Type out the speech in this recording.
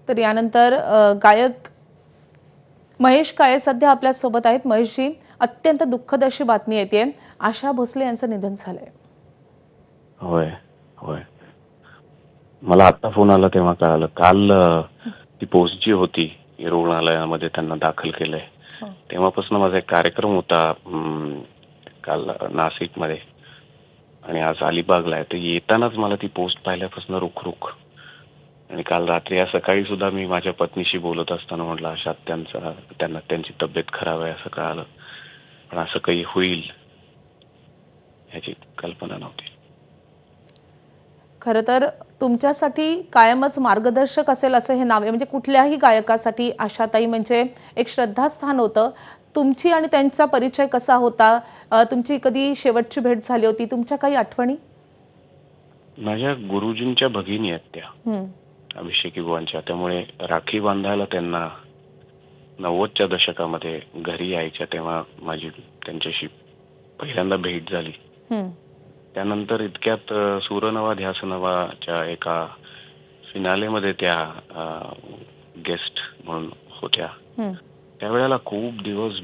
तर यानंतर गायक महेश काळे सध्या आपल्या सोबत आहेत. महेशजी, अत्यंत दुःखद अशी बातमी येते, आशा भोसले यांचं निधन झालंय. होय होय, मला आता फोन आला तेव्हा कळालं. काल ती पोस्ट जी होती रुग्णालयामध्ये त्यांना दाखल केलंय, तेव्हापासून माझा एक कार्यक्रम होता काल नाशिकमध्ये आणि आज अलिबागला आहे. तर येतानाच मला ती पोस्ट पाहिल्यापासून रुख आणि काल रात्री या सकाळी सुद्धा मी माझ्या पत्नीशी बोलत असताना म्हटलं अशात त्यांना त्यांची तब्येत खराब आहे असं कळालं. पण असं काही होईल याची कल्पना नव्हती. खरं तर तुमच्यासाठी कायमच मार्गदर्शक असेल असं हे नाव आहे. म्हणजे कुठल्याही गायकासाठी आशाताई म्हणजे एक श्रद्धास्थान होतं. तुमची आणि त्यांचा परिचय कसा होता? तुमची कधी शेवटची भेट झाली होती? तुमच्या काही आठवणी? माझ्या गुरुजींच्या भगिनी आहेत त्या, अभिषेकी बुवांच्या. त्यामुळे राखी बांधायला त्यांना 90च्या दशकामध्ये घरी यायच्या, तेव्हा माझी त्यांच्याशी पहिल्यांदा भेट झाली. त्यानंतर इतक्यात सूरनवा ध्यासनवाच्या एका फिनालेमध्ये त्या गेस्ट म्हणून होत्या. त्यावेळेला खूप दिवस